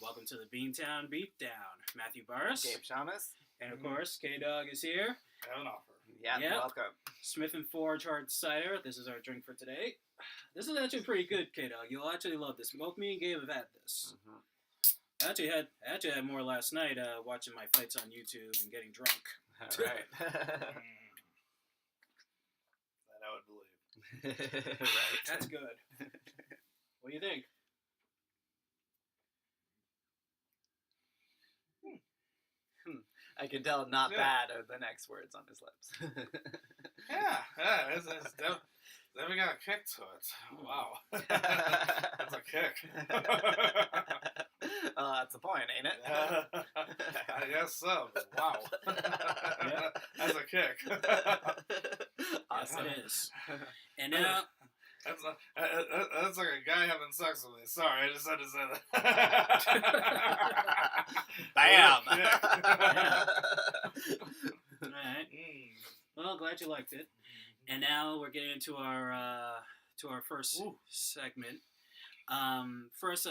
Welcome to the Beantown Beatdown. Matthew Burris. Gabe Shamus. And of course, K-Dog is here. I have an offer. Yeah, welcome. Smith & Forge Hard Cider. This is our drink for today. This is actually pretty good, K-Dog. You'll actually love this. Both me and Gabe have had this. Mm-hmm. I actually had more last night watching my fights on YouTube and getting drunk. All right. That I would believe. Right. That's good. What do you think? I can tell not bad are the next words on his lips. It's definitely got a kick to it. Wow. That's a kick. Well, that's the point, ain't it? I guess so. Wow. That's a kick. Awesome. It is. And now... That's like a guy having sex with me. Sorry, I just had to say that. Bam! All right. Well, glad you liked it. And now we're getting into our first segment. First,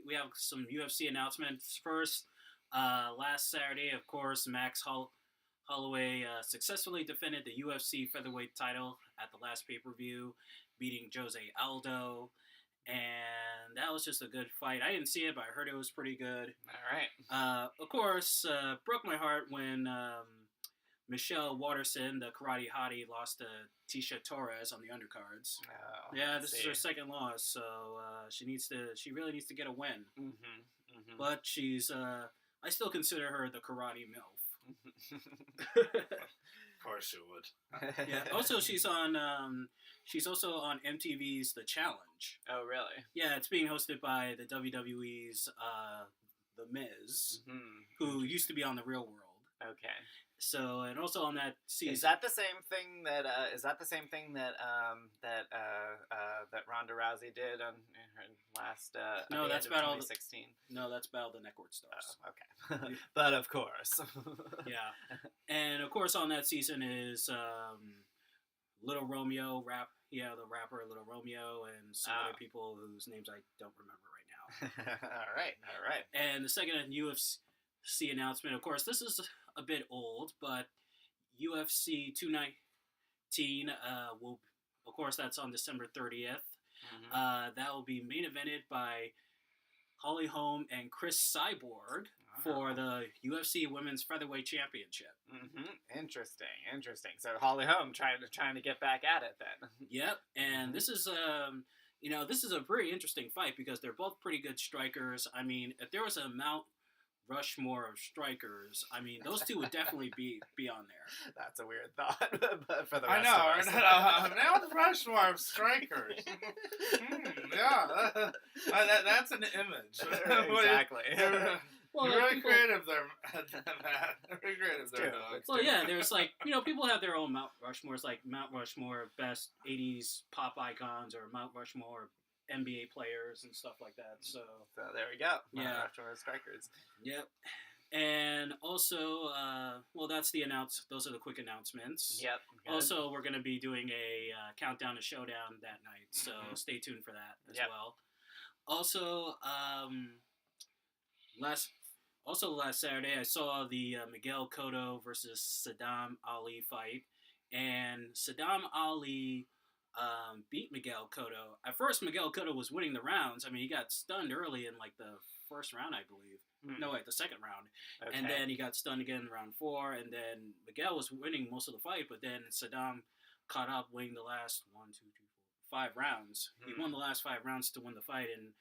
we have some UFC announcements. First, last Saturday, of course, Max Holloway successfully defended the UFC featherweight title at the last pay-per-view, beating Jose Aldo, and that was just a good fight. I didn't see it, but I heard it was pretty good. All right. Of course, broke my heart when Michelle Waterson, the karate hottie, lost to Tisha Torres on the undercards. Oh, this is her second loss, so she really needs to get a win. Mm-hmm. Mm-hmm. But she's, I still consider her the karate MILF. Of course you would. Yeah. Also, she's also on MTV's The Challenge. Oh, really? Yeah, it's being hosted by the WWE's The Miz, who used to be on The Real World. Okay. So, and also on that season, is that the same thing that that Ronda Rousey did on her last? No, that's Battle 2016. No, that's Battle of the Network Stars. Oh, okay. But of course. Yeah, and of course on that season is Little Romeo the rapper Little Romeo, and some other people whose names I don't remember right now. All right. And the second UFC announcement, of course, this is a bit old, but UFC 219 will, of course, that's on December 30th. Mm-hmm. That will be main evented by Holly Holm and Chris Cyborg for the UFC Women's Featherweight Championship. Mm-hmm. Interesting. So Holly Holm trying to get back at it then. Yep, and this is this is a pretty interesting fight because they're both pretty good strikers. I mean, if there was a Mount Rushmore of strikers, I mean, those two would definitely be on there. That's a weird thought, but for the rest of us. Mount Rushmore of strikers. That's an image. Exactly. You're really creative there, Matt. Very creative there, dog. Well, yeah, there's people have their own Mount Rushmores, like Mount Rushmore of best 80s pop icons or Mount Rushmore NBA players and stuff like that. So there we go. Yeah. Rushmore strikers. Yep. And also, that's those are the quick announcements. Yep. Good. Also, we're going to be doing a countdown to showdown that night, so stay tuned for that as well. Also, last Saturday, I saw the Miguel Cotto versus Saddam Ali fight, and Saddam Ali beat Miguel Cotto. At first, Miguel Cotto was winning the rounds. I mean, he got stunned early in the first round, I believe. No, wait, the second round. Okay. And then he got stunned again in round 4, and then Miguel was winning most of the fight, but then Saddam caught up, winning the last 5 rounds. He won the last 5 rounds to win the fight, and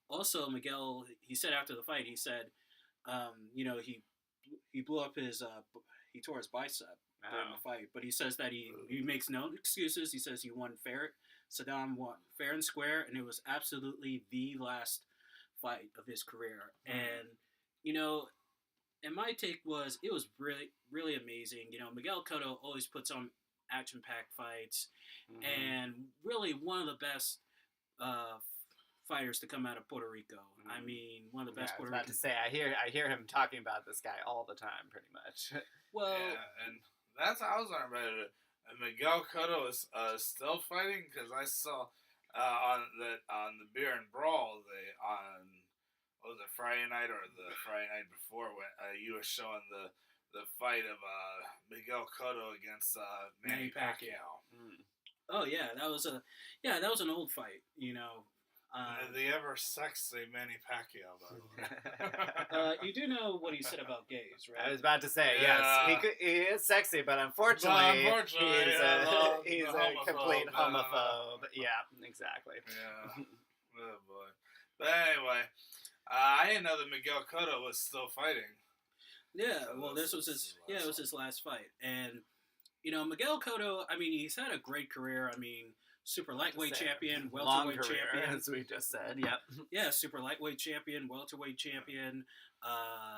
also Miguel, he said after the fight, he said, he blew up he tore his bicep. during the fight. But he says that he makes no excuses. He says he won fair. Saddam won fair and square, and it was absolutely the last fight of his career. And, you know, and my take was it was really, really amazing. You know, Miguel Cotto always puts on action-packed fights, and really one of the best fighters to come out of Puerto Rico. I mean, one of the best Puerto Rican. I was about to say, I hear him talking about this guy all the time, pretty much. Well, yeah, and that's how I was learning about it. And Miguel Cotto is still fighting because I saw on the Beer and Brawl on what was it, Friday night or the Friday night before when you were showing the fight of Miguel Cotto against Manny Pacquiao. Oh yeah, that was an old fight, you know. The ever sexy Manny Pacquiao, by the way. You do know what he said about gays, right? I was about to say, yes, he is sexy, but unfortunately he's a complete homophobe. Yeah, exactly. Yeah. Oh boy. But anyway, I didn't know that Miguel Cotto was still fighting. Yeah, well, this was it was his last fight, and you know, Miguel Cotto. I mean, he's had a great career. I mean, super lightweight champion, welterweight champion, as we just said. Yep. Yeah, super lightweight champion, welterweight champion,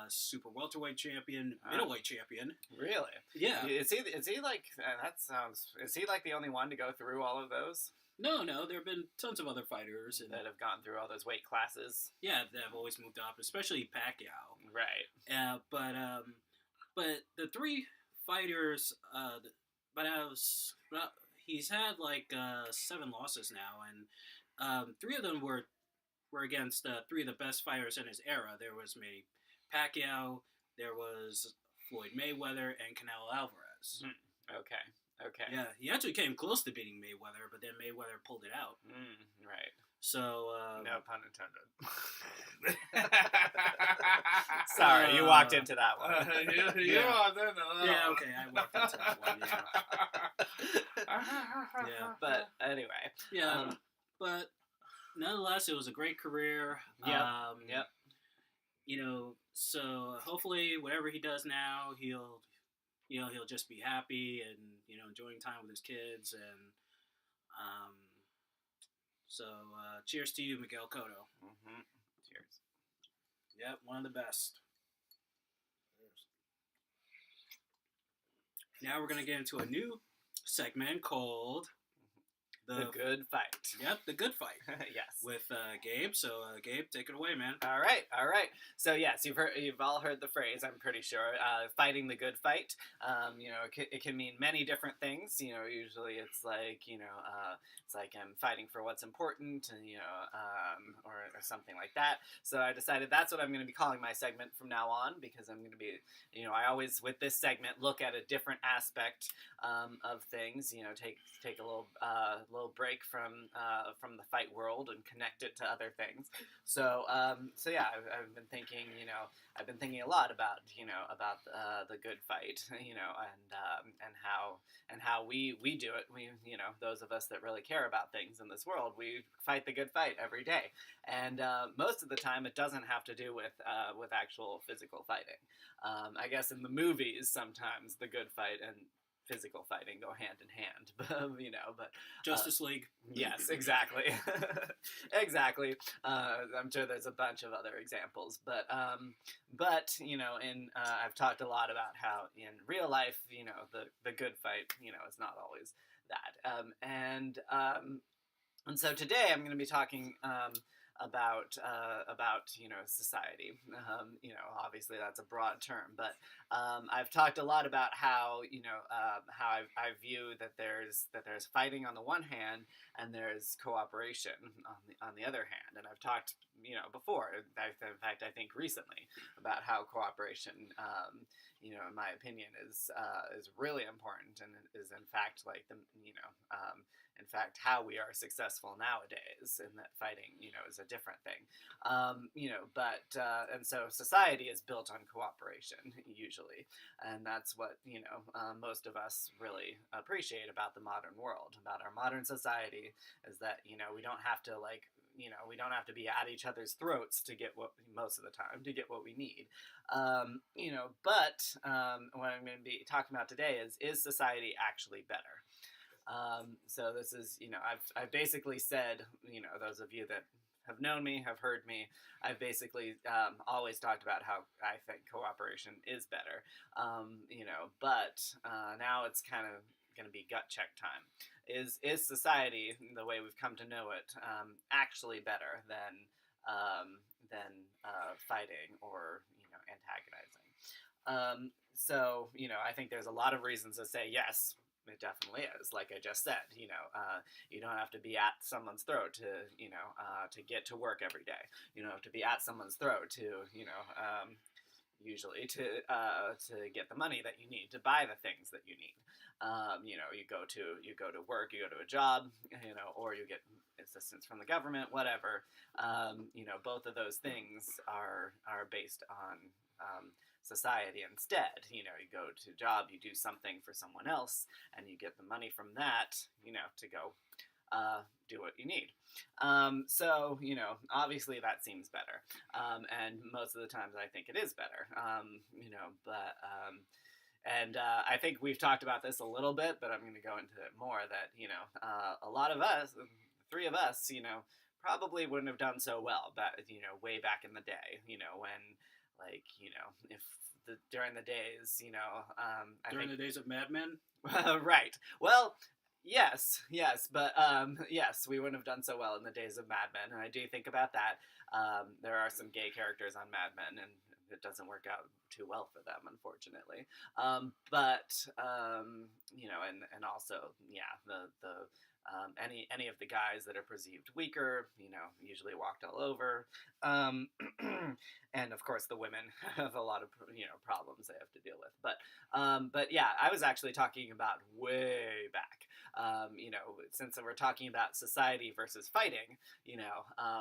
super welterweight champion, middleweight champion. Really? Yeah. Is he like that sounds? Is he like the only one to go through all of those? No, there have been tons of other fighters that have gone through all those weight classes. Yeah, that have always moved up, especially Pacquiao. Right. But the three fighters, he's had like 7 losses now, and 3 of them were against 3 of the best fighters in his era. There was Manny Pacquiao, there was Floyd Mayweather, and Canelo Alvarez. Okay. Yeah, he actually came close to beating Mayweather, but then Mayweather pulled it out. Right. So no pun intended. Sorry, you walked into that one. Walked into that yeah, okay, I walked into that one. Yeah. But anyway. Yeah, but nonetheless, it was a great career. Yep. You know, so hopefully, whatever he does now, he'll just be happy and enjoying time with his kids and So, cheers to you, Miguel Cotto. Cheers. Yep, one of the best. Now we're going to get into a new segment called The Good Fight. Yep, The Good Fight. Yes. With Gabe. So, Gabe, take it away, man. All right. So, yes, you've all heard the phrase, I'm pretty sure, fighting the good fight. It can mean many different things. Usually it's like, it's like I'm fighting for what's important, and, or something like that. So I decided that's what I'm going to be calling my segment from now on, because I'm going to be, I always, with this segment, look at a different aspect of things, take a little break from the fight world and connect it to other things. So yeah, I've been thinking, I've been thinking a lot about the good fight, and how we do it. We, those of us that really care about things in this world, we fight the good fight every day. And most of the time, it doesn't have to do with actual physical fighting. I guess in the movies, sometimes the good fight and physical fighting go hand in hand, but Justice League. Yes, exactly. Exactly. I'm sure there's a bunch of other examples, but I've talked a lot about how in real life, the good fight, is not always that. And so today I'm going to be talking about society. Obviously that's a broad term, but I've talked a lot about how I view that there's fighting on the one hand and there's cooperation on the other hand. And I've talked before, in fact I think recently, about how cooperation in my opinion is really important and is in fact like in fact how we are successful nowadays, and that fighting is a different thing. And so society is built on cooperation usually, and that's what most of us really appreciate about the modern world, about our modern society, is that we don't have to we don't have to be at each other's throats to get most of the time to get what we need. But what I'm going to be talking about today is society actually better? So this is, I've basically said, those of you that have known me, have heard me, I've basically always talked about how I think cooperation is better. But now it's kind of going to be gut check time. Is society, the way we've come to know it, actually better than fighting or antagonizing? So I think there's a lot of reasons to say yes. It definitely is. Like I just said, you don't have to be at someone's throat to get to work every day. You don't have to be at someone's throat to, usually to get the money that you need to buy the things that you need. You go to work, you go to a job, or you get assistance from the government, whatever. Both of those things are based on society instead. You go to a job, you do something for someone else, and you get the money from that, to go do what you need. So, obviously that seems better. And most of the times I think it is better. And I think we've talked about this a little bit, but I'm going to go into it more, that, a lot of us, the three of us, probably wouldn't have done so well, way back in the day, when, if during the days, during the days of Mad Men? Right. Well, yes, but yes, we wouldn't have done so well in the days of Mad Men, and I do think about that. There are some gay characters on Mad Men, and it doesn't work out too well for them, unfortunately. And also, any of the guys that are perceived weaker, usually walked all over. And of course the women have a lot of, problems they have to deal with. But yeah, I was actually talking about way back. Since we're talking about society versus fighting,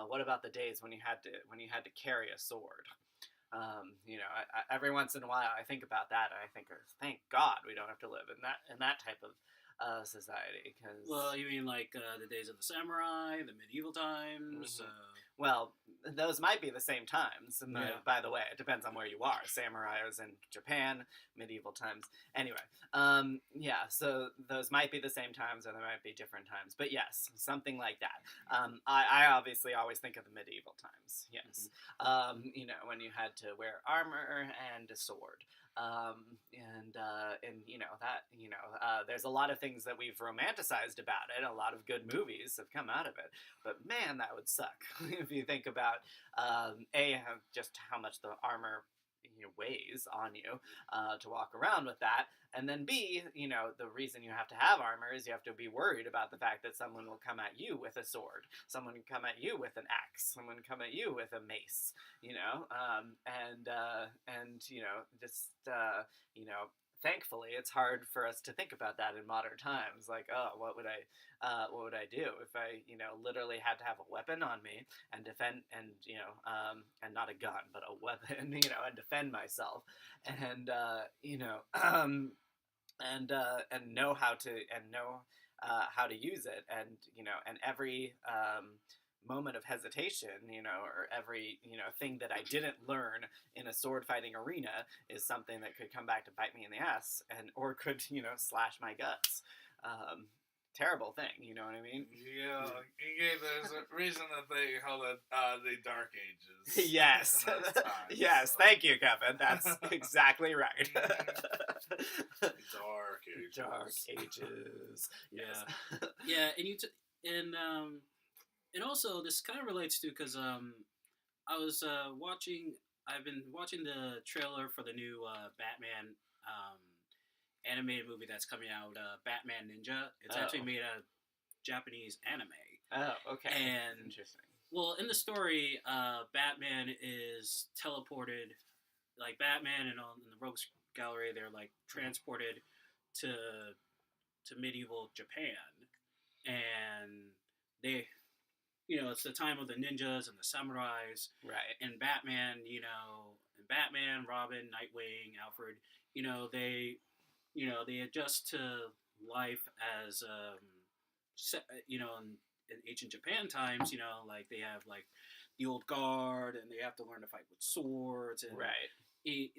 what about the days when you had to carry a sword? Every once in a while I think about that, and I think, thank God we don't have to live in that type of society. Well, you mean like the days of the samurai, the medieval times? Mm-hmm. Well, those might be the same times. By the way, it depends on where you are. Samurai was in Japan, medieval times. Anyway, so those might be the same times, or there might be different times. But yes, something like that. I obviously always think of the medieval times. Yes, mm-hmm. When you had to wear armor and a sword. There's a lot of things that we've romanticized about it. A lot of good movies have come out of it, but man, that would suck if you think about just how much the armor weighs on you to walk around with that, and then B, the reason you have to have armor is you have to be worried about the fact that someone will come at you with a sword, someone can come at you with an axe, someone can come at you with a mace, thankfully it's hard for us to think about that in modern times. Like, oh, what would I do if I literally had to have a weapon on me and defend, and and not a gun but a weapon, and defend myself, and know how to use it, and every moment of hesitation, or every, thing that I didn't learn in a sword fighting arena is something that could come back to bite me in the ass, or could, slash my guts. Terrible thing, you know what I mean? Yeah, there's a reason that they call it the Dark Ages. Yes. Yes, so. Thank you, Kevin. That's exactly right. Dark Ages. Dark Ages. Yes. Yeah, and also this kind of relates to, because I've been watching the trailer for the new Batman animated movie that's coming out, Batman Ninja. It's actually made out of Japanese anime. Oh, okay. And interesting. Well, in the story, Batman is teleported, like Batman and in the Rogues Gallery, they're like transported to medieval Japan, and they, it's the time of the ninjas and the samurais, right? And Batman, Robin, Nightwing, Alfred, they adjust to life as, in ancient Japan times, you know, like they have like the old guard, and they have to learn to fight with swords, and Right.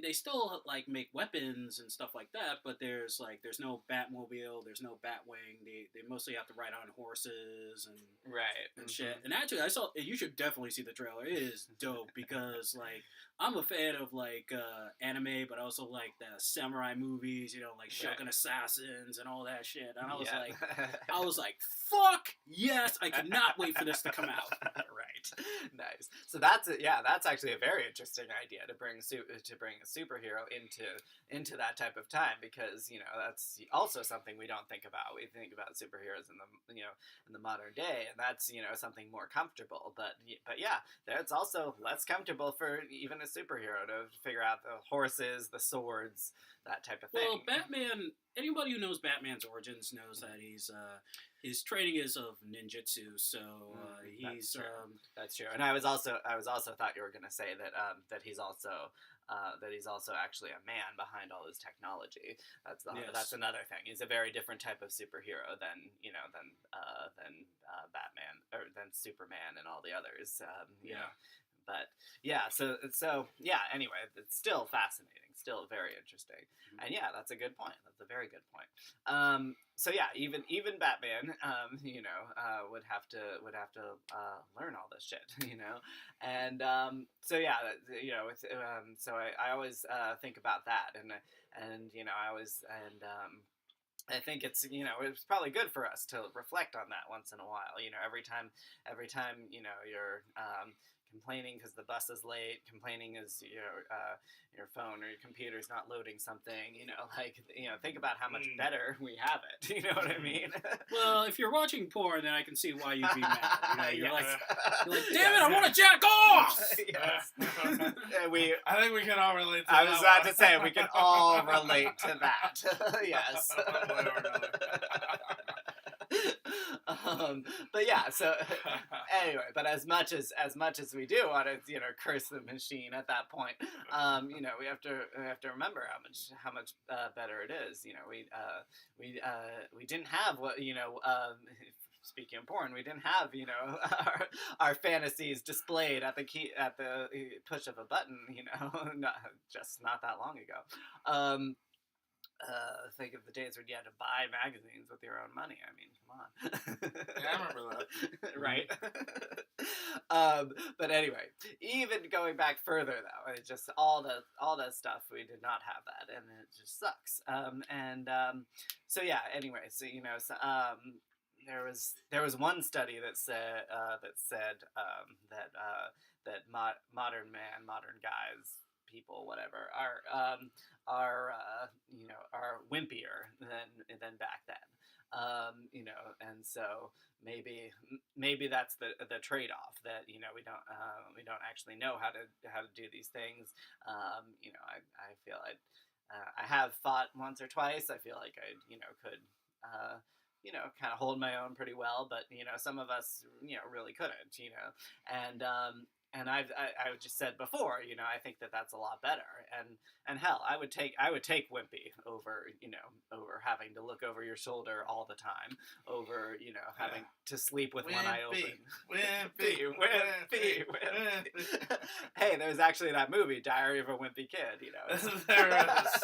they still like make weapons and stuff like that, but there's no Batmobile, there's no Batwing. They mostly have to ride on horses and Right. shit. And actually, you should definitely see the trailer. It is dope because like I'm a fan of like anime, but also like the samurai movies, you know, like Shogun Assassins and all that shit. And I was like, fuck yes! I cannot wait for this to come out. Right. Nice. So that's actually a very interesting idea to bring a superhero into that type of time, because, you know, that's also something we don't think about. We think about superheroes in the modern day, and that's, you know, something more comfortable. But yeah, it's also less comfortable for even a superhero to figure out the horses, the swords, that type of thing. Well, Batman. Anybody who knows Batman's origins knows that his training is of ninjutsu. So that's true. And I was also thought you were going to say that he's also actually a man behind all his technology. That's another thing. He's a very different type of superhero than Batman, or than Superman and all the others. You know. But yeah, so yeah. Anyway, it's still fascinating, still very interesting, and yeah, that's a good point. That's a very good point. So yeah, even Batman, you know, would have to learn all this shit, you know, and so yeah, you know, so I always think about that, and you know, I think it's, you know, it's probably good for us to reflect on that once in a while. You know, every time, you know, you're complaining because the bus is late, complaining is your phone or your computer's not loading something, you know, like, you know, think about how much better we have it. You know what I mean? Well, if you're watching porn, then I can see why you'd be mad. You know, you're like, damn it, yes. I want to jack off! Yes. I think we can all relate to that. I was about to say, we can all relate to that. Yes. But yeah, so anyway, but as much as we do want to, you know, curse the machine at that point, you know, we have to remember how much better it is. You know, we didn't have what, you know, speaking of porn, we didn't have, you know, our fantasies displayed at the push of a button, you know, not that long ago. Think of the days when you had to buy magazines with your own money. I mean, come on. Yeah, I remember that. Right? But anyway, even going back further though, it's just all that stuff, we did not have that, and it just sucks. So yeah. Anyway, so you know, there was one study that said that modern guys, people, whatever, are wimpier than back then. You know, and so maybe that's the trade-off, that, you know, we don't actually know how to do these things. You know, I feel I have fought once or twice. I feel like I, you know, could you know, kind of hold my own pretty well, but, you know, some of us, you know, really couldn't, you know, and I just said before, you know, I think that's a lot better, and hell, I would take wimpy over, you know, over having to look over your shoulder all the time, over, you know, having to sleep with one eye open. Wimpy. Hey, there was actually that movie, Diary of a Wimpy Kid, you know. There is.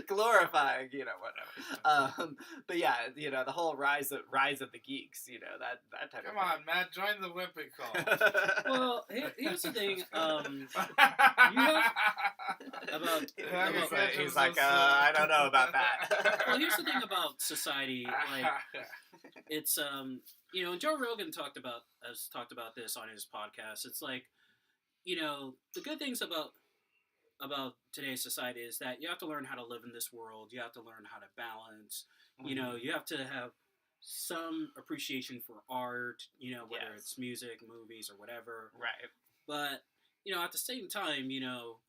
Glorifying, you know, whatever. But yeah, you know, the whole rise of the geeks, you know, that type of thing. Come on, Matt, join the wimpy call. Well, here's the thing. He's like, I don't know about that. Well, here's the thing about society. Like, it's you know, Joe Rogan has talked about this on his podcast. It's like, you know, the good things about today's society is that you have to learn how to live in this world. You have to learn how to balance. You know, you have to have some appreciation for art, you know, whether it's music, movies, or whatever. Right. But, you know, at the same time, you know,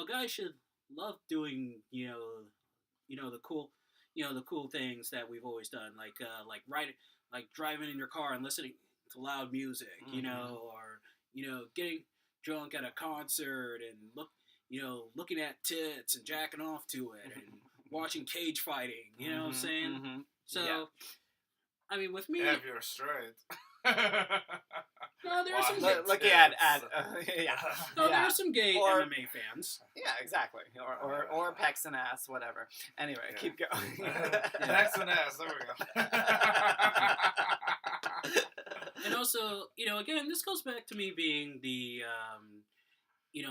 guys should love doing, you know, the cool things that we've always done, like driving in your car and listening to loud music, you know, or, you know, getting drunk at a concert and looking at tits and jacking off to it and watching cage fighting, you know what I'm saying? Mm-hmm. So, yeah. I mean, with me, if you're straight. no, there are some. Looking at yeah. No, there are some gay Or- MMA fans. Yeah, exactly. Or pecs and ass, whatever. Anyway, Yeah. keep going. Next and ass. There we go. And also, again, this goes back to me being the,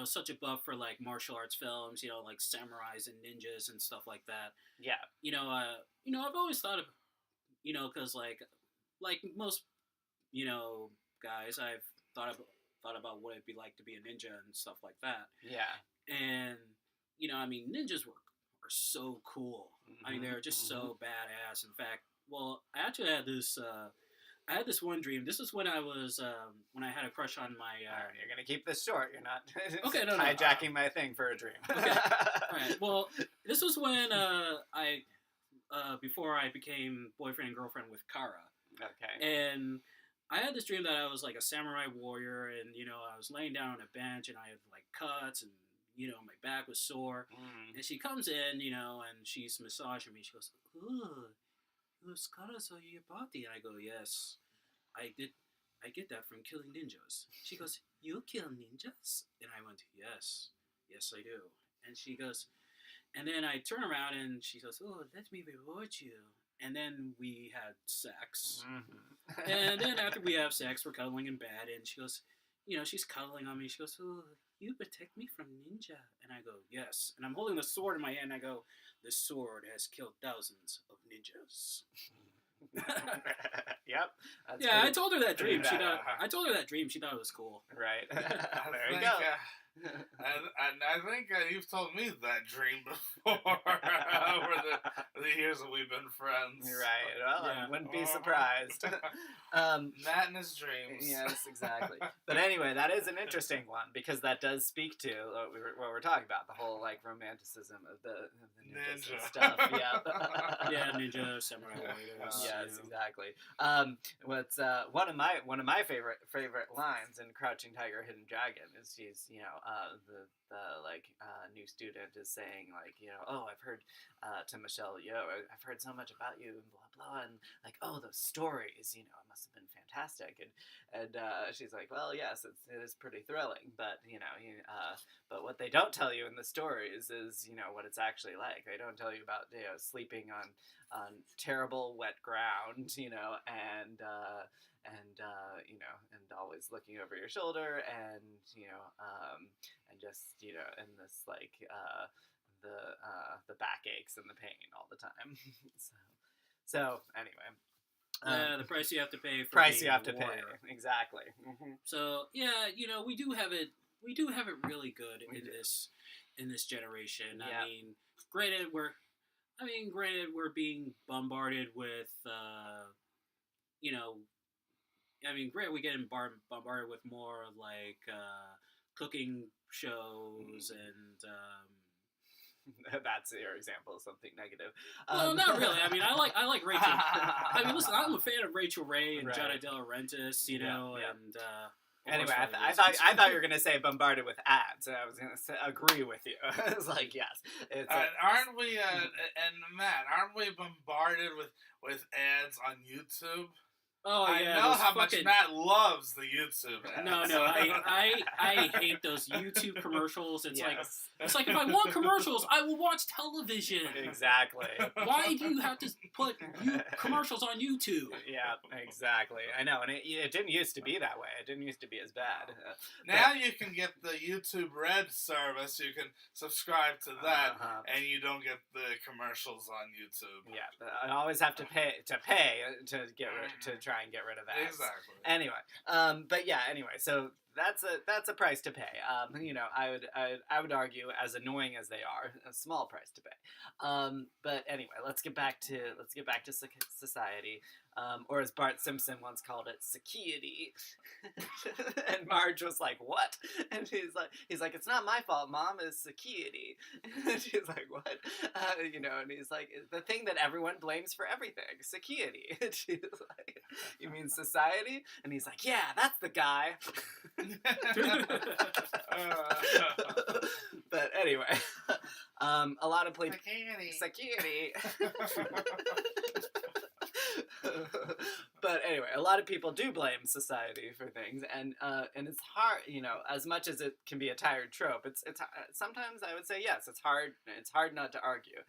such a buff for like martial arts films, like samurais and ninjas and stuff like that. Yeah. I've always thought of, because like most, guys, I've thought about what it'd be like to be a ninja and stuff like that. Yeah. And ninjas are so cool. I mean, they're just so badass. In fact, well, I actually had this. I had this one dream. This is when I was when I had a crush on my. Alright, you're gonna keep this short. You're not Okay, no, hijacking my thing for a dream. Okay. All right. Well, this was when I before I became boyfriend and girlfriend with Kara. Okay. And I had this dream that I was like a samurai warrior, and I was laying down on a bench, and I had like cuts, and my back was sore. And she comes in, and she's massaging me. She goes, "Ooh, scars on your body." And I go, "Yes, I did. I get that from killing ninjas." She goes, "You kill ninjas?" And I went, "Yes, yes, I do." And she goes, and then I turn around and she goes, "Oh, let me reward you." And then we had sex. And then after we have sex, we're cuddling in bed, and she goes, she's cuddling on me. She goes, "Oh, you protect me from ninja." And I go, "Yes." And I'm holding the sword in my hand, and I go, "This sword has killed thousands of ninjas." Yep. Yeah, I told her that dream. pretty bad. I told her that dream. She thought it was cool. Right. I There you think, go. and I think you've told me that dream before over the years that we've been friends. Right. Well, Yeah. I wouldn't be surprised. Matt and his dreams. Yes, exactly. But anyway, that is an interesting one because that does speak to what we're talking about, the whole like romanticism of the ninjas and Ninja. stuff. Yeah. Yeah, ninja, samurai warriors. Yes, exactly. What's one of my favorite lines in Crouching Tiger, Hidden Dragon is she's the new student is saying like oh, I've heard to Michelle Yeoh, I've heard so much about you and blah blah, and like, oh, those stories it must have been fantastic, and she's like, well, yes, it is pretty thrilling, but but what they don't tell you in the stories is what it's actually like. They don't tell you about sleeping on terrible wet ground and always looking over your shoulder, and and just and this like the backaches and the pain all the time. so anyway, The price you have to pay for price being you have a to pay, warrior. exactly. So yeah, we do have it really good in this generation. Yeah. I mean, granted we're being bombarded with granted we get bombarded with more like cooking shows and That's your example of something negative. well, not really. I mean, I like Rachel. I mean, listen, I'm a fan of Rachel Ray and Right. Jada De Laurentiis, Yeah. and Anyway, almost for I other thought you were gonna say bombarded with ads, and I was gonna agree with you. I was like, yes, it's Aren't we? And Matt, aren't we bombarded with ads on YouTube? Oh I yeah, know those how fucking, much Matt loves the YouTube ads. No, I hate those YouTube commercials. It's yes. like if I want commercials, I will watch television. Exactly. Why do you have to put commercials on YouTube? Yeah, exactly. I know, and it didn't used to be that way. It didn't used to be as bad. Now you can get the YouTube Red service. You can subscribe to that, and you don't get the commercials on YouTube. Yeah, I always have to pay to get to try and get rid of that. Exactly. Anyway, but yeah, anyway, so that's a price to pay. I would argue, as annoying as they are, a small price to pay. But anyway, let's get back to society, or as Bart Simpson once called it, security. And Marge was like, "What?" And he's like, "It's not my fault, Mom. It's security." And she's like, "What?" And he's like, "The thing that everyone blames for everything, security." And she's like, "You mean society?" And he's like, "Yeah, that's the guy." But anyway, a lot of security. But anyway, a lot of people do blame society for things, and it's hard, as much as it can be a tired trope. It's sometimes I would say yes, it's hard. It's hard not to argue.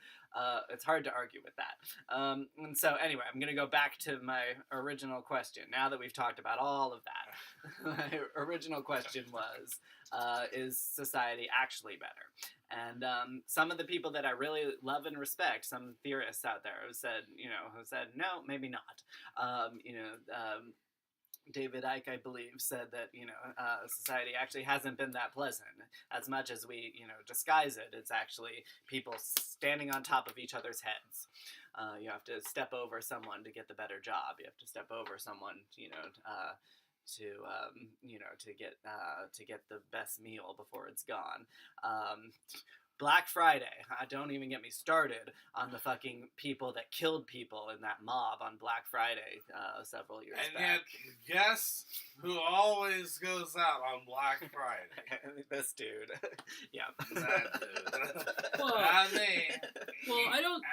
It's hard to argue with that. And so anyway, I'm gonna go back to my original question. Now that we've talked about all of that, my original question was, is society actually better? And some of the people that I really love and respect, some theorists out there who said, no, maybe not. David Icke, I believe, said that, society actually hasn't been that pleasant. As much as we, disguise it, it's actually people standing on top of each other's heads. You have to step over someone to get the better job. You have to step over someone, to get the best meal before it's gone. Black Friday. Don't even get me started on the fucking people that killed people in that mob on Black Friday several years back. And yet, guess who always goes out on Black Friday? This dude. Yeah. That dude. Well, Not me. Well, I don't.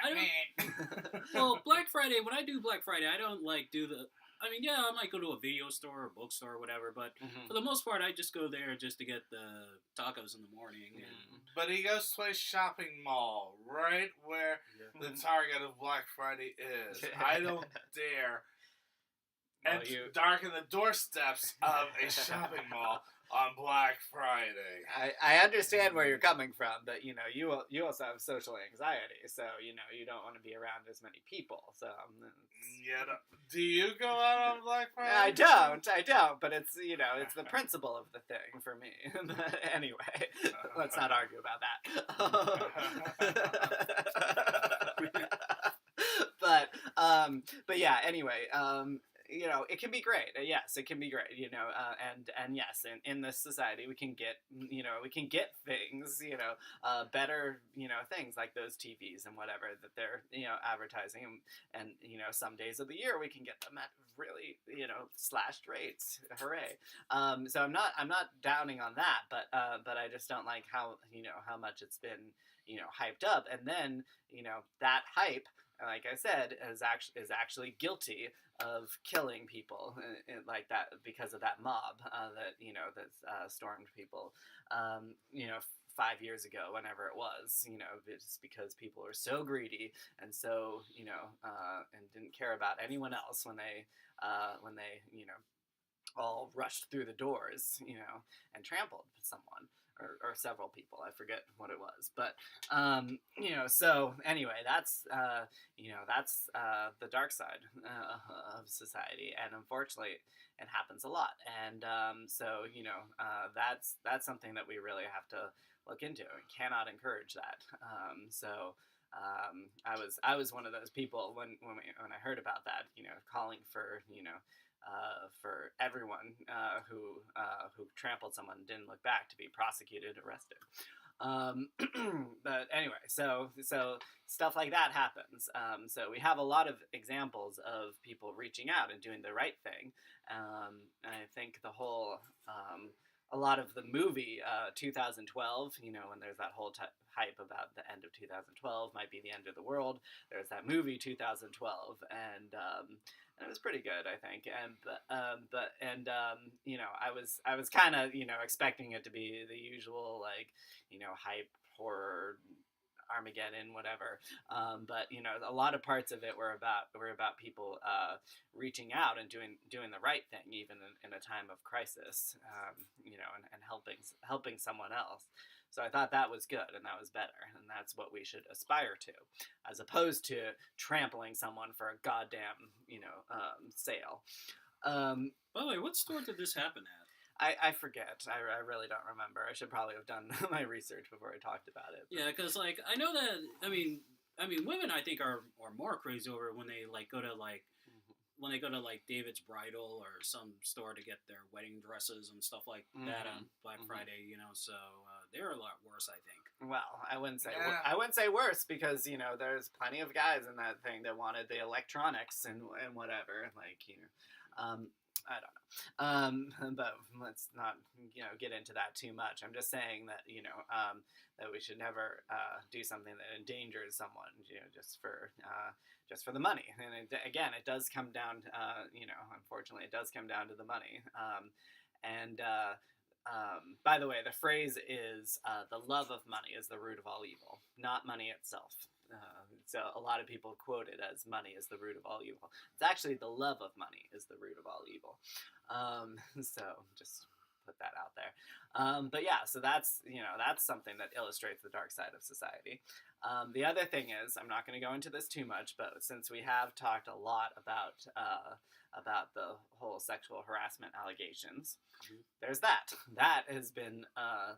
Well, Black Friday. When I do Black Friday, I don't do the. I mean, yeah, I might go to a video store or bookstore or whatever, but for the most part, I just go there just to get the tacos in the morning. And... But he goes to a shopping mall right where the target of Black Friday is. I don't dare darken the doorsteps of a shopping mall on Black Friday. I understand where you're coming from, but you also have social anxiety, so you don't want to be around as many people. So do you go out on Black Friday? I don't. But it's it's the principle of the thing for me. But anyway, let's not argue about that. But yeah. Anyway. It can be great. Yes, it can be great. And yes, in this society, we can get, things, better, things like those TVs and whatever that they're, advertising, and some days of the year we can get them at really, slashed rates. Hooray! So I'm not downing on that, but I just don't like how much it's been, hyped up, and then that hype, like I said, is actually guilty of killing people like that because of that mob that stormed people. 5 years ago, whenever it was, it's because people are so greedy and so and didn't care about anyone else when they all rushed through the doors, and trampled someone. Or several people, I forget what it was, but so anyway, that's the dark side of society, and unfortunately, it happens a lot, and so that's something that we really have to look into and cannot encourage that. I was one of those people when I heard about that, calling for for everyone who trampled someone and didn't look back to be prosecuted, arrested. But anyway, so stuff like that happens. So we have a lot of examples of people reaching out and doing the right thing. And I think the whole a lot of the movie 2012, when there's that whole hype about the end of 2012 might be the end of the world. There's that movie 2012, and it was pretty good, I think. I was kind of expecting it to be the usual hype horror Armageddon, whatever. But a lot of parts of it were about people reaching out and doing the right thing, even in a time of crisis. And helping someone else. So I thought that was good and that was better, and that's what we should aspire to, as opposed to trampling someone for a goddamn sale. By the way, what store did this happen at? I forget. I really don't remember. I should probably have done my research before I talked about it. But. Yeah, because I know that women I think are more crazy over when they go to when they go to David's Bridal or some store to get their wedding dresses and stuff like that on Black Friday. So they're a lot worse, I think. Well, I wouldn't say worse, because there's plenty of guys in that thing that wanted the electronics and whatever, I don't know. But let's not, get into that too much. I'm just saying that, that we should never do something that endangers someone, just for the money. And again, it does come down, unfortunately, it does come down to the money. By the way, the phrase is the love of money is the root of all evil, not money itself. So a lot of people quote it as money is the root of all evil. It's actually the love of money is the root of all evil. So just put that out there. But yeah, so that's something that illustrates the dark side of society. The other thing is, I'm not going to go into this too much, but since we have talked a lot about the whole sexual harassment allegations, there's that. That has been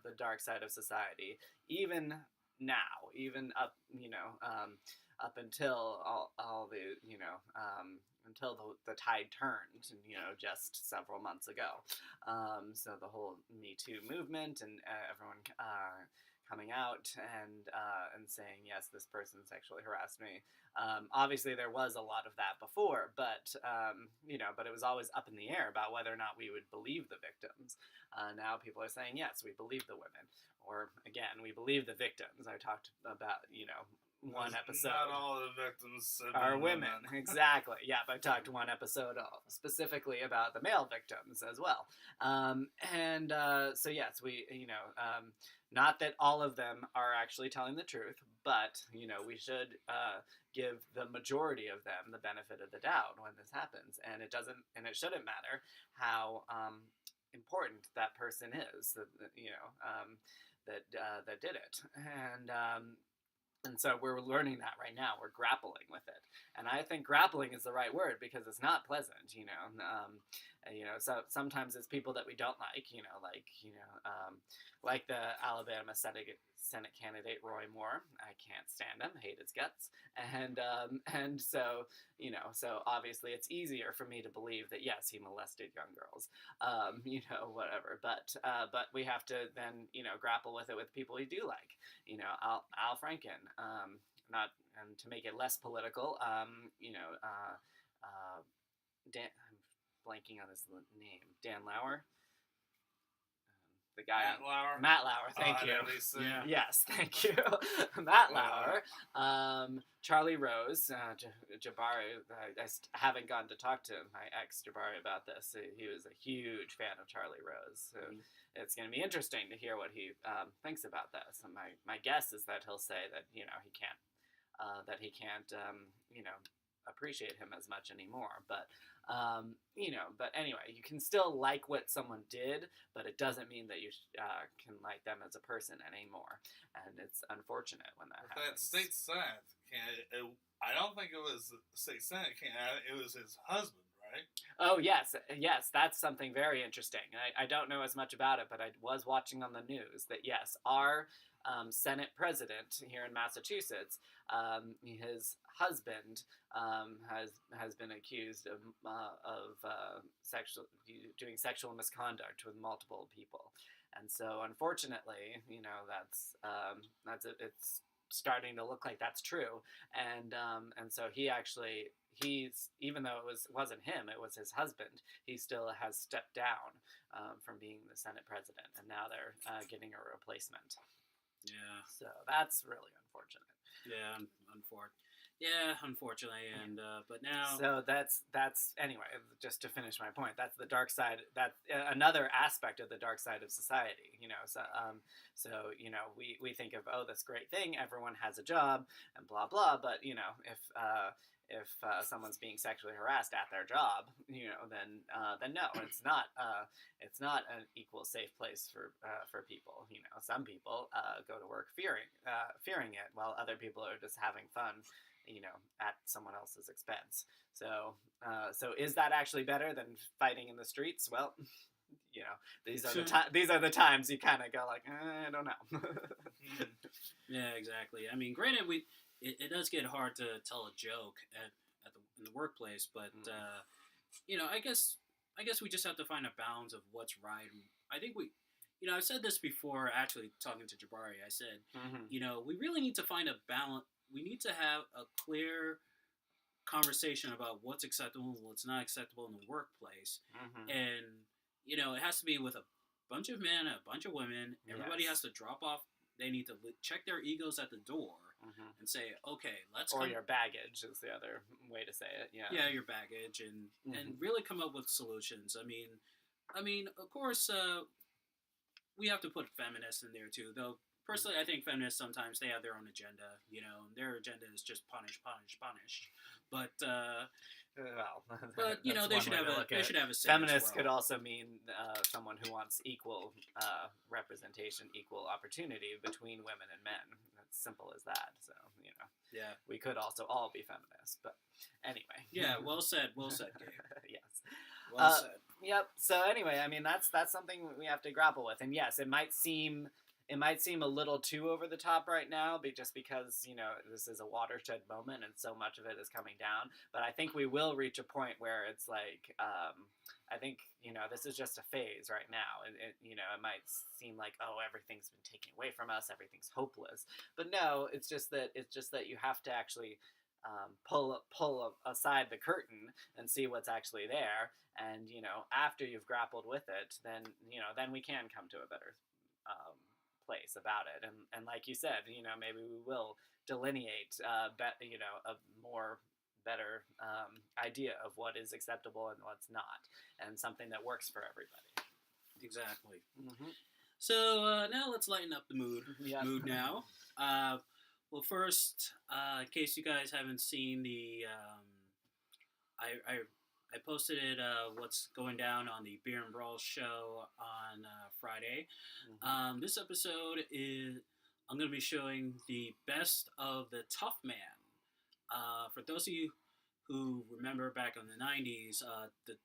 the dark side of society, even now, even up, up until all the, until the tide turned, just several months ago. So the whole Me Too movement and everyone coming out and saying, yes, this person sexually harassed me. Obviously, there was a lot of that before, but but it was always up in the air about whether or not we would believe the victims. Now people are saying, yes, we believe the women, or again, we believe the victims. I talked about one episode. Not all the victims are women. Exactly. Yeah, I talked one episode specifically about the male victims as well. So yes, we not that all of them are actually telling the truth, but we should give the majority of them the benefit of the doubt when this happens, and it shouldn't matter how important that person is that did it, and so we're learning that right now. We're grappling with it, and I think grappling is the right word because it's not pleasant. So sometimes it's people that we don't like the Alabama Senate candidate Roy Moore. I can't stand him, hate his guts, and so so obviously it's easier for me to believe that yes, he molested young girls, whatever. But we have to then grapple with it with people we do like, Al Franken, not and to make it less political, Dan, I'm blanking on his name, Dan Lauer. The guy Matt Lauer, thank you. Yeah. Yes, thank you. Matt Lauer, Charlie Rose, Jabari. I haven't gotten to talk to my ex Jabari about this. He was a huge fan of Charlie Rose, so it's going to be interesting to hear what he thinks about this. And my guess is that he'll say that he can't appreciate him as much anymore, but anyway, you can still like what someone did, but it doesn't mean that you can like them as a person anymore, and it's unfortunate when that happens. That state senate, I don't think it was the state senate, it was his husband, right? Oh, yes, that's something very interesting. I don't know as much about it, but I was watching on the news that, yes, our Senate president here in Massachusetts, his husband has been accused of doing sexual misconduct with multiple people, and so unfortunately, it's starting to look like that's true, and so he's even though it wasn't him, it was his husband. He still has stepped down from being the Senate president, and now they're getting a replacement. Yeah. So that's really unfortunate. Yeah, unfortunately, and but now. So that's anyway. Just to finish my point, that's the dark side. That another aspect of the dark side of society. We think of this great thing. Everyone has a job and blah blah. But if someone's being sexually harassed at their job, then no, it's not an equal safe place for people. Some people go to work fearing it, while other people are just having fun, at someone else's expense. So is that actually better than fighting in the streets? Well, these are the times you kind of go like, I don't know. Yeah, exactly. I mean, granted, it does get hard to tell a joke in the workplace, but I guess we just have to find a balance of what's right. I think I've said this before. Actually, talking to Jabari, I said, we really need to find a balance. We need to have a clear conversation about what's acceptable and what's not acceptable in the workplace. Mm-hmm. And, it has to be with a bunch of men, a bunch of women. Everybody Yes. has to drop off. They need to check their egos at the door Mm-hmm. and say, okay, let's Or come. your baggage is the other way to say it. Yeah. Yeah, your baggage, and really come up with solutions. I mean, of course, we have to put feminists in there too. Though personally, I think feminists sometimes they have their own agenda. Their agenda is just punish, punish, punish. But Well, but they that's should one way have to look they at should have a say. Feminist as could well. also mean someone who wants equal representation, equal opportunity between women and men. It's simple as that. So Yeah. we could also all be feminists. But anyway. Yeah. Well said. Well said, Gabe. Yes. Well said. Yep. So anyway, I mean that's something we have to grapple with, and yes, it might seem a little too over the top right now, just because this is a watershed moment and so much of it is coming down. But I think we will reach a point where it's like I think this is just a phase right now, and it might seem like, oh, everything's been taken away from us, everything's hopeless, but no, it's just that you have to actually pull aside the curtain and see what's actually there, and after you've grappled with it, then we can come to a better place about it, and like you said, maybe we will delineate a more better idea of what is acceptable and what's not, and something that works for everybody. Exactly. Mm-hmm. So now let's lighten up the mood. Yep. Mood now. Well, first, in case you guys haven't seen the, I posted it. What's going down on the Beer and Brawl show on Friday. Mm-hmm. This episode I'm going to be showing the best of the Tough Man. For those of you who remember back in the 90s, the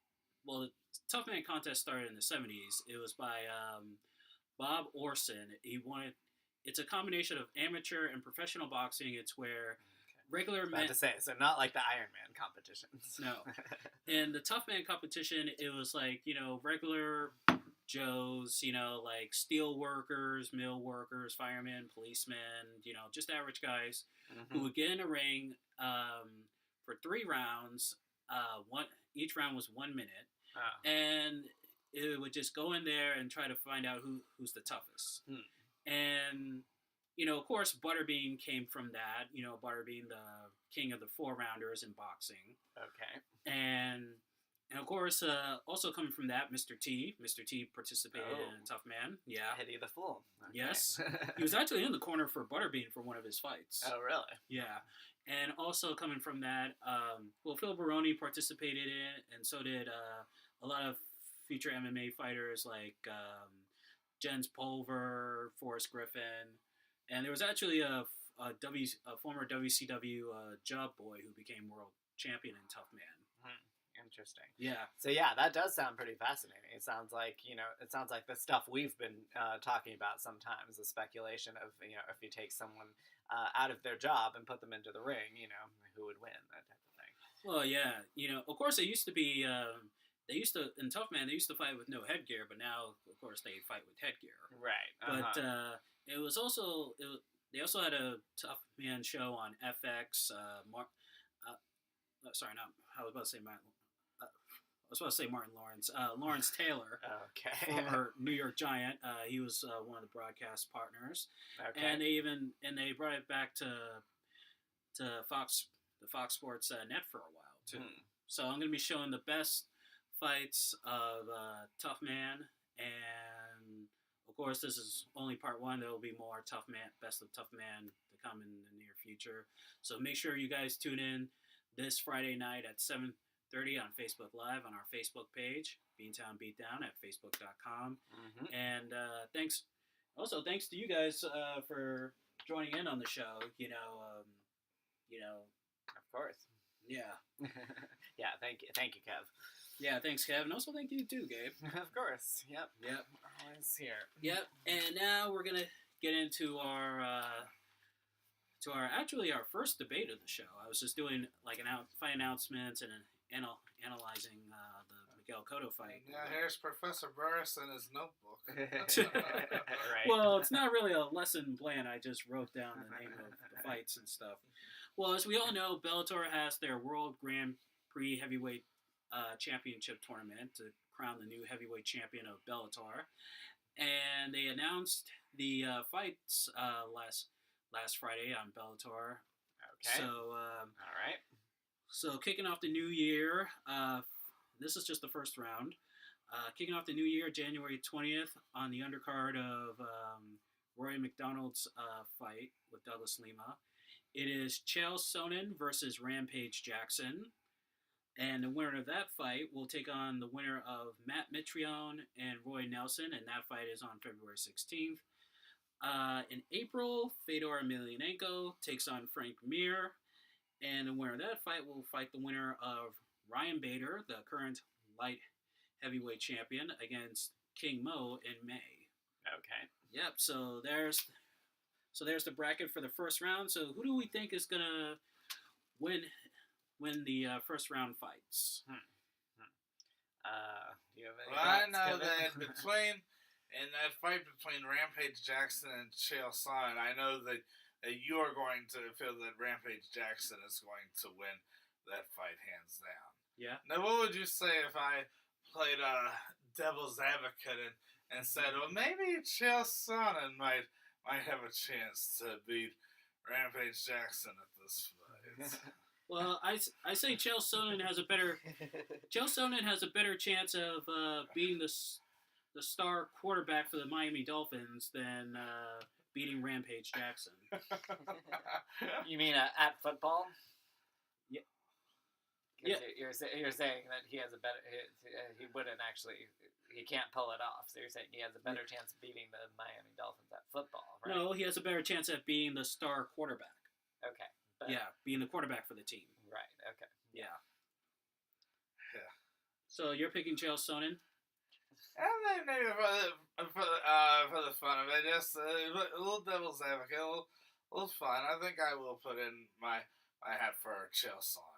Tough Man contest started in the 70s. It was by Bob Orson. It's a combination of amateur and professional boxing. It's where regular men... to say, so not like the Iron Man competitions. No. In the Tough Man competition, it was like, regular Joes, like steel workers, mill workers, firemen, policemen, just average guys Mm-hmm. who would get in a ring for 3 rounds. Each round was 1 minute. Oh. And it would just go in there and try to find out who's the toughest. And, of course, Butterbean came from that. Butterbean, the king of the 4-rounders in boxing. Okay. And of course, also coming from that, Mr. T. Mr. T participated in Tough Man. Yeah. Eddie the Fool. Okay. Yes. He was actually in the corner for Butterbean for one of his fights. Oh, really? Yeah. And also coming from that, Phil Baroni participated in it, and so did a lot of future MMA fighters like Jens Pulver, Forrest Griffin, and there was actually a former WCW Job Boy who became world champion in Tough Man. Interesting. Yeah. So yeah, that does sound pretty fascinating. It sounds like the stuff we've been talking about sometimes, the speculation of if you take someone out of their job and put them into the ring, who would win, that type of thing. Well, yeah, of course it used to be. In Tough Man, they used to fight with no headgear, but now, of course, they fight with headgear. Right. But it was also they also had a Tough Man show on FX. Sorry, not I was about to say Martin. I was about to say Martin Lawrence. Lawrence Taylor, okay, former New York Giant. He was one of the broadcast partners, okay. and they brought it back to the Fox Sports net for a while too. So I'm going to be showing the best fights of Tough Man, and of course this is only part 1. There will be more best of Tough Man to come in the near future. So make sure you guys tune in this Friday night at 7:30 on Facebook Live on our Facebook page, Beantown Beatdown at facebook.com. Mm-hmm. And thanks to you guys for joining in on the show. Of course. Yeah. Yeah. Thank you, Kev. Yeah, thanks, Kev, and also thank you too, Gabe. Of course. Yep. Always here. Yep. And now we're gonna get into our first debate of the show. I was just doing like fight announcements and analyzing the Miguel Cotto fight. Yeah, here's Professor Burris and his notebook. Right. Well, it's not really a lesson plan. I just wrote down the name of the fights and stuff. Well, as we all know, Bellator has their World Grand Prix Heavyweight Championship tournament to crown the new heavyweight champion of Bellator, and they announced the fights last Friday on Bellator. Okay. So, All right. so kicking off the new year, this is just the first round. Kicking off the new year, January 20th, on the undercard of Roy McDonald's fight with Douglas Lima. It is Chael Sonnen versus Rampage Jackson. And the winner of that fight will take on the winner of Matt Mitrione and Roy Nelson, and that fight is on February 16th. In April, Fedor Emelianenko takes on Frank Mir, and the winner of that fight will fight the winner of Ryan Bader, the current light heavyweight champion, against King Mo in May. Okay. Yep. So there's the bracket for the first round. So who do we think is gonna win the first round fights? You have any Well, I thoughts, know Kevin? that in that fight between Rampage Jackson and Chael Sonnen, I know that you are going to feel that Rampage Jackson is going to win that fight hands down. Yeah. Now, what would you say if I played devil's advocate and said, well, maybe Chael Sonnen might have a chance to beat Rampage Jackson at this fight? Well, I say Chael Sonnen has a better chance of beating the star quarterback for the Miami Dolphins than beating Rampage Jackson. You mean at football? Yeah. 'Cause Yeah. You're saying that he has a better. He wouldn't actually. He can't pull it off. So you're saying he has a better chance of beating the Miami Dolphins at football, right? No, he has a better chance at being the star quarterback. Okay. But, Yeah, being the quarterback for the team. Right. Okay. Yeah. Yeah. So you're picking Chael Sonnen? And then maybe for the fun of it, just a little devil's advocate, a little fun. I think I will put in my hat for Chael Sonnen.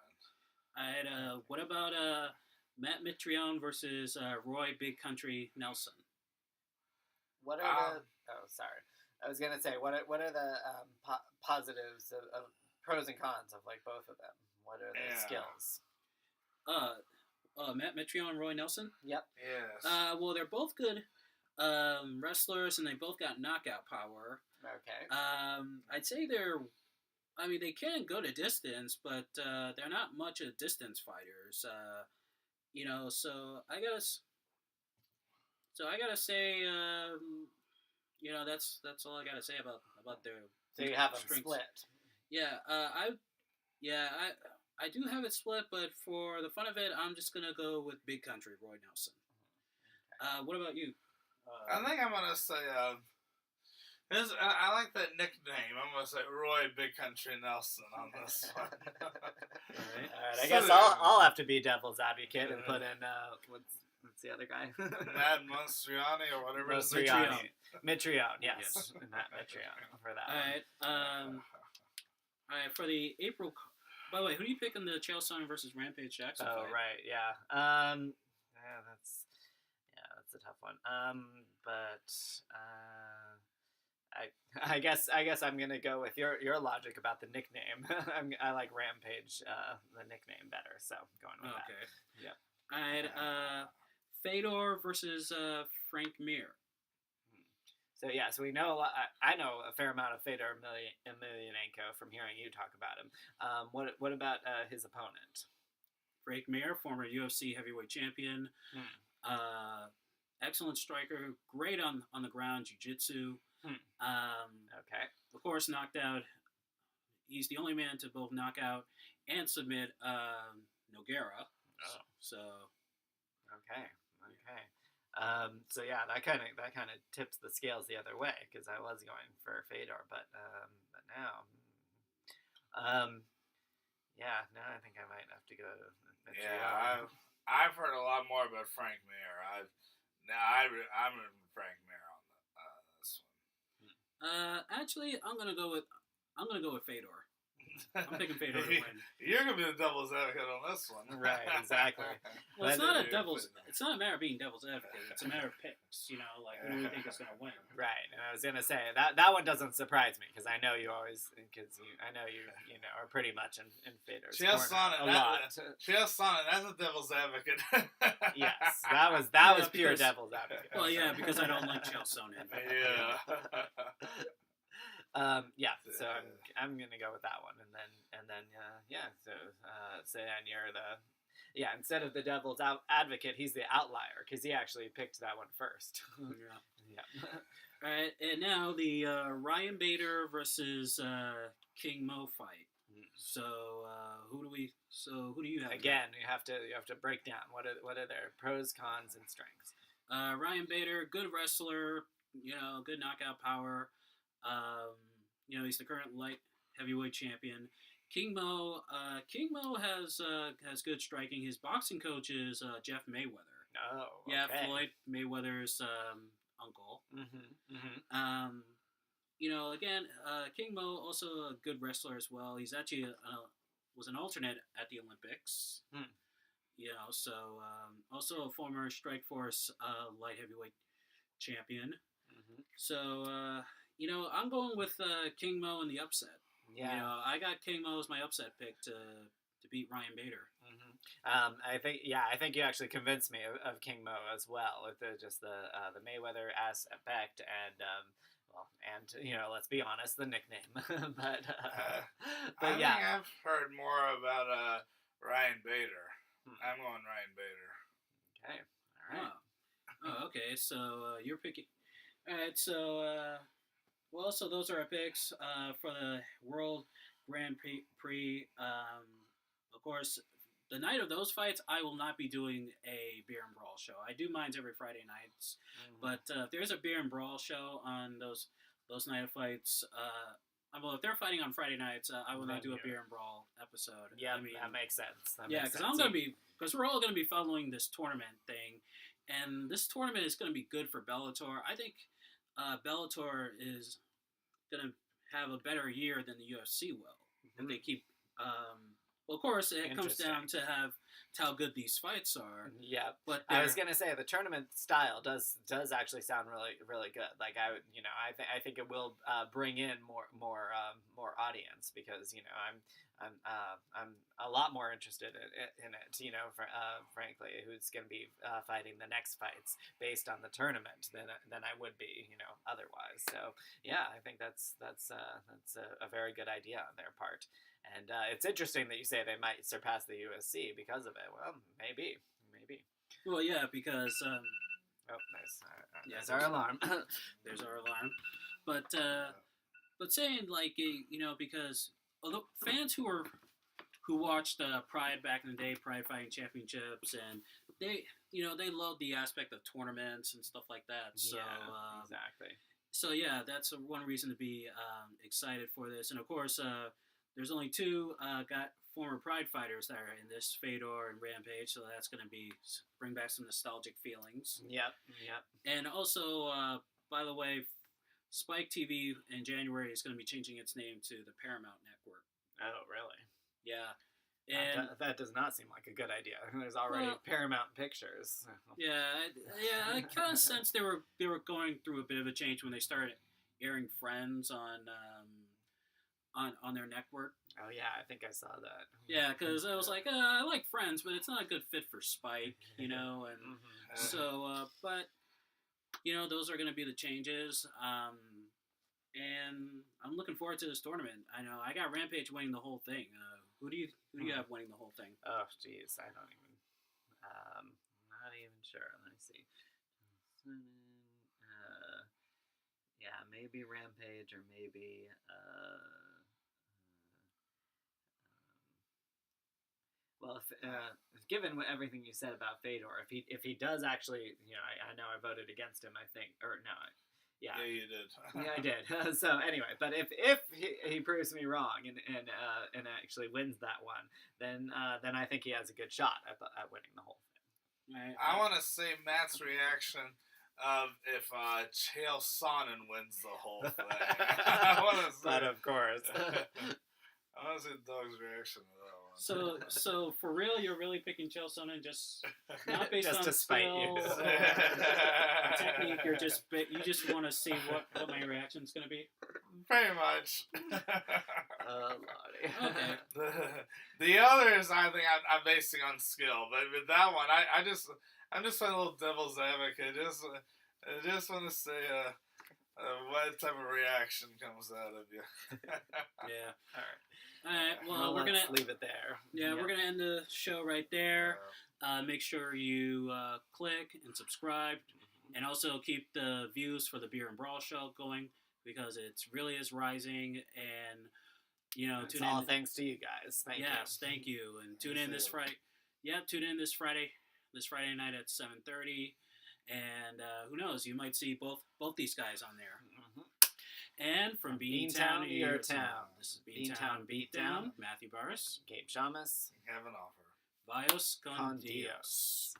Alright, what about Matt Mitrione versus Roy Big Country Nelson? What are the? Oh, sorry. I was gonna say what are the positives of pros and cons of like both of them? What are the skills? Matt Mitrione, Roy Nelson? Yep. Yes. Well, they're both good wrestlers, and they both got knockout power. Okay. I'd say they can go to distance, but they're not much of distance fighters. So I gotta say, that's all I gotta say about their. So you have them strengths. split. Yeah, I do have it split, but for the fun of it, I'm just gonna go with Big Country, Roy Nelson. What about you? I think I'm gonna say I like that nickname. I'm gonna say Roy Big Country Nelson on this one. All right. All right. I guess I'll have to be devil's advocate and put in what's the other guy? Matt Monstriani or whatever his name is. Mitrione, yes. Matt Mitrione for that. All right. For the April. By the way, who do you pick in the Chael Sonnen versus Rampage Jackson Oh, fight? right, yeah. That's a tough one. I guess I'm gonna go with your logic about the nickname. I like Rampage, the nickname better, so going with that. Okay. Yep. All right. Fedor versus Frank Mir. So yeah, so we know a lot. I know a fair amount of Fedor Emelianenko from hearing you talk about him. What about his opponent? Frank Mir, former UFC heavyweight champion. Excellent striker, great on the ground, jiu-jitsu. Okay. Of course, knocked out. He's the only man to both knock out and submit Nogueira. Oh. So. Okay. So yeah, that kind of tips the scales the other way because I was going for Fedor, but now, now I think I might have to go. I've heard a lot more about Frank Mir. I'm in Frank Mir on this one. Actually, I'm gonna go with Fedor. I'm picking Fedor to win. You're gonna be the devil's advocate on this one, Right? Exactly. Well, it's not a matter of being devil's advocate. It's a matter of picks. You know, like who do we think is gonna win? Right. And I was gonna say that one doesn't surprise me because I know you always I know you are pretty much in Fedor's corner a lot. Chael Sonnen as a devil's advocate. Yes, that was pure devil's advocate. Well, yeah, because I don't like Chael Sonnen. Yeah. So I'm gonna go with that one, and then so and you're instead of the devil's advocate, he's the outlier because he actually picked that one first. Yeah. All right, and now the Ryan Bader versus King Mo fight. So who do you have? Again, you have to break down what are their pros, cons, and strengths. Ryan Bader, good wrestler, good knockout power. He's the current light heavyweight champion. King Mo has good striking. His boxing coach is Jeff Mayweather. Oh, okay. Yeah, Floyd Mayweather's uncle. Again, King Mo also a good wrestler as well. He's actually was an alternate at the Olympics. Also a former Strikeforce light heavyweight champion. So, I'm going with King Mo in the upset. Yeah. I got King Mo as my upset pick to beat Ryan Bader. I think you actually convinced me of King Mo as well with the Mayweather aspect and let's be honest, the nickname. but I think I've heard more about Ryan Bader. I'm going Ryan Bader. Okay. All right. Oh, okay. So you're picking. All right. So so those are our picks for the World Grand Prix. Of course, the night of those fights, I will not be doing a beer and brawl show. I do mine every Friday nights, but if there's a beer and brawl show on those night of fights, if they're fighting on Friday nights, I will not do a beer and brawl episode. Yeah, that makes sense. Because we're all gonna be following this tournament thing, and this tournament is gonna be good for Bellator. I think Bellator is gonna have a better year than the UFC will if they keep. Of course, it comes down to how good these fights are. Yeah, but I was gonna say the tournament style does actually sound really really good. Like I think it will bring in more audience because I'm a lot more interested in it. Frankly, who's gonna be fighting the next fights based on the tournament than I would be otherwise. So yeah, I think that's a very good idea on their part. And it's interesting that you say they might surpass the USC because of it. Well, maybe. Well, yeah, because... there's our alarm. There's our alarm. But saying, because although fans who watched Pride back in the day, Pride Fighting Championships, and they love the aspect of tournaments and stuff like that. So, exactly. So, yeah, that's one reason to be excited for this. And, of course... there's only two former Pride fighters that are in this, Fedor and Rampage, so that's going to bring back some nostalgic feelings. Yep. And also, by the way, Spike TV in January is going to be changing its name to the Paramount Network. Oh, really? Yeah. And that does not seem like a good idea. There's already Paramount Pictures. Yeah. I kind of sensed they were going through a bit of a change when they started airing Friends on their network. Oh yeah, I think I saw that. Yeah, because I was like, I like Friends, but it's not a good fit for Spike, and so, but those are going to be the changes. And I'm looking forward to this tournament. I know I got Rampage winning the whole thing. Who do you have winning the whole thing? Oh jeez, I don't even. Not even sure. Let me see. Yeah, maybe Rampage or maybe. Well, given everything you said about Fedor, if he does actually, I know I voted against him. I think, or no, yeah, you did. Yeah, I did. So anyway, but if he proves me wrong and actually wins that one, then I think he has a good shot at winning the whole thing. Right. I want to see Matt's reaction of if Chael Sonnen wins the whole thing. I want to see. But of course. I want to see Doug's reaction to that one. So for real, you're really picking Chael Sonnen just not based Just on to spite you. skill or technique. You just want to see what my reaction's gonna be. Pretty much. Oh, Lordy. Okay. The others, I think I'm basing on skill, but with that one, I'm just playing a little devil's advocate. I just want to say what type of reaction comes out of you. Yeah. All right. Well, we're let's gonna leave it there. Yeah, we're gonna end the show right there. Make sure you click and subscribe, and also keep the views for the Beer and Brawl show going because it really is rising. And It's all thanks to you guys. Thank you. Yes, thank you. And tune in this Friday. Yep, tune in this Friday night at 7:30. And who knows? You might see both these guys on there. And from Beantown to your town. This is Beantown Beatdown. Matthew Barris. Gabe Shamus. Have an offer. Bios con Con Dios. Dios.